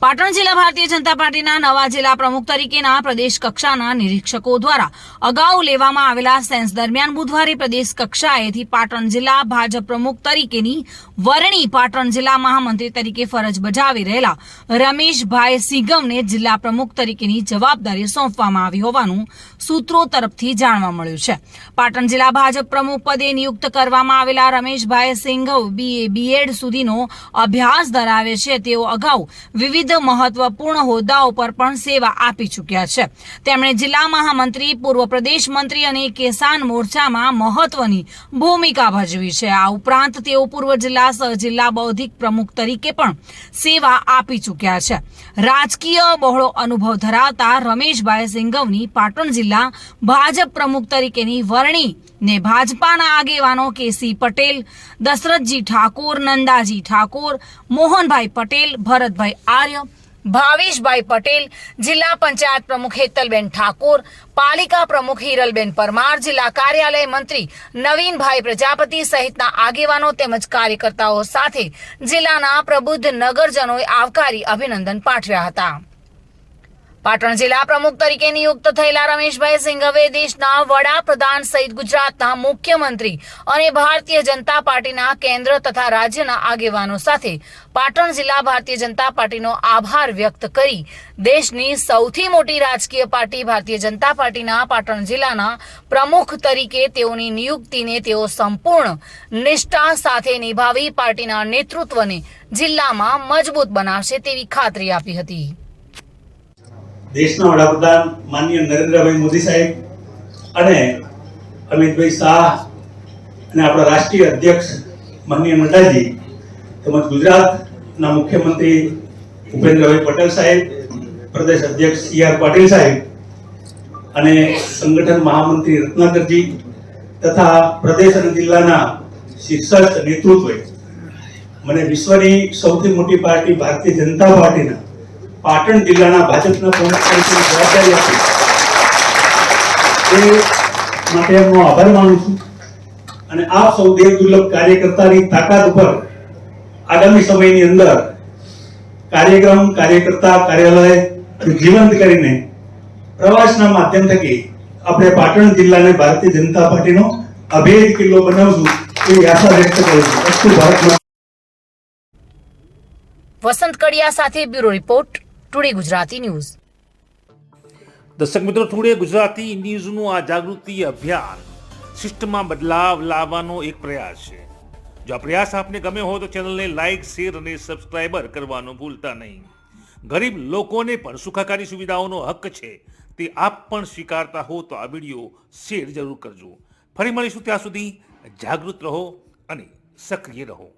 પાટણ જિલ્લા ભારતીય જનતા પાર્ટીના નવા જિલ્લા પ્રમુખ તરીકેના પ્રદેશ કક્ષાના નિરીક્ષકો દ્વારા અગાઉ લેવામાં આવેલા સેન્સ દરમિયાન બુધવારે પ્રદેશ કક્ષાએથી પાટણ જિલ્લા ભાજપ પ્રમુખ તરીકેની વરણી પાટણ જિલ્લા મહામંત્રી તરીકે ફરજ બજાવી રહેલા રમેશભાઈ સિગમને જિલ્લા પ્રમુખ તરીકેની જવાબદારી સોંપવામાં આવી હોવાનું સૂત્રો તરફથી જાણવા મળ્યું છે. પાટણ જિલ્લા ભાજપ પ્રમુખ પદે નિયુક્ત કરવામાં આવેલા રમેશભાઈ સિંઘવ BA સુધીનો અભ્યાસ ધરાવે છે. તેઓ અગાઉ વિવિધ મહત્વપૂર્ણ હોદ્દાઓ પર પણ સેવા આપી ચૂક્યા છે. તેમણે જિલ્લા મહામંત્રી, પૂર્વ પ્રદેશ મંત્રી અને કિસાન મોરચામાં મહત્વની ભૂમિકા ભજવી છે. આ ઉપરાંત તેઓ પૂર્વ જિલ્લા સહજિલ્લા બૌદ્ધિક પ્રમુખ તરીકે પણ સેવા આપી ચૂક્યા છે. રાજકીય બહોળો અનુભવ ધરાવતા રમેશભાઈ સિંઘવની પાટણ જિલ્લા ભાજપ પ્રમુખ તરીકેની વરણી ને ભાજપાના આગેવાનો KC પટેલ, દશરથજી ઠાકોર, નંદાજી ઠાકોર, મોહનભાઈ પટેલ, ભરતભાઈ આર્ય, ભાવેશભાઈ પટેલ, જિલ્લા પંચાયત પ્રમુખ હેતલબેન ઠાકોર, પાલિકા પ્રમુખ હિરલબેન પરમાર, જિલ્લા કાર્યાલય મંત્રી નવીનભાઈ પ્રજાપતિ સહિતના આગેવાનો તેમજ કાર્યકર્તાઓ સાથે જિલ્લાના પ્રબુદ્ધ નગરજનોએ આવકારી અભિનંદન પાઠવ્યા હતા. પાટણ જિલ્લા પ્રમુખ તરીકે નિયુક્ત થયેલા રમેશભાઈ સિંઘવે દેશના વડાપ્રધાન સહિત ગુજરાતના મુખ્યમંત્રી અને ભારતીય જનતા પાર્ટીના કેન્દ્ર તથા રાજ્યના આગેવાનો સાથે પાટણ જિલ્લા ભારતીય જનતા પાર્ટીનો આભાર વ્યક્ત કરી દેશની સૌથી મોટી રાજકીય પાર્ટી ભારતીય જનતા પાર્ટીના પાટણ જિલ્લાના પ્રમુખ તરીકે તેઓની નિયુક્તિને તેઓ સંપૂર્ણ નિષ્ઠા સાથે નિભાવી પાર્ટીના નેતૃત્વને જિલ્લામાં મજબૂત બનાવશે તેવી ખાતરી આપી હતી. દેશના વડાપ્રધાન માનનીય નરેન્દ્રભાઈ મોદી સાહેબ અને અમિતભાઈ શાહ અને આપણા રાષ્ટ્રીય અધ્યક્ષ માનનીય નડ્ડાજી તેમજ ગુજરાતના મુખ્યમંત્રી ભૂપેન્દ્રભાઈ પટેલ સાહેબ, પ્રદેશ અધ્યક્ષ CR પાટીલ સાહેબ અને સંગઠન મહામંત્રી રત્નાકરજી તથા પ્રદેશ અને જિલ્લાના શીર્ષસ્થ નેતૃત્વએ મને વિશ્વની સૌથી મોટી પાર્ટી ભારતીય જનતા પાર્ટીના પાટણ જિલ્લાના ભાજપના પ્રમુખ તરીકે જવાબદારી આપી એ માટે એમનો આભાર માનું છું. અને આપ સૌ દેવ દુર્લભ કાર્યકર્તાની તાકાત ઉપર આગામી સમયની અંદર કાર્યક્રમ, કાર્યકર્તા, કાર્યાલય જીવંત કરીને પ્રવાસના માધ્યમ થકી આપણે પાટણ જિલ્લાને ભારતીય જનતા પાર્ટીનો અભેદ કિલ્લો બનાવશું એવી આશા વ્યક્ત કરું છું. અસ્તુ ભારત. વસંત કડિયા સાથે bureau report, today Gujarati news. દર્શક મિત્રો, ટુડે ગુજરાતી ન્યૂઝનું આ જાગૃતિ અભિયાન સિસ્ટમમાં બદલાવ લાવવાનો એક પ્રયાસ છે. જો આ પ્રયાસ આપને ગમ્યો હોય તો ચેનલને લાઇક, શેર અને સબસ્ક્રાઇબર કરવાનું ભૂલતા નહીં. ગરીબ લોકોને પણ સુખાકારી સુવિધાઓનો હક છે તે આપ પણ સ્વીકારતા હો તો આ વિડીયો શેર જરૂર કરજો. ફરી મળીશું, ત્યાં સુધી જાગૃત રહો અને સક્રિય રહો.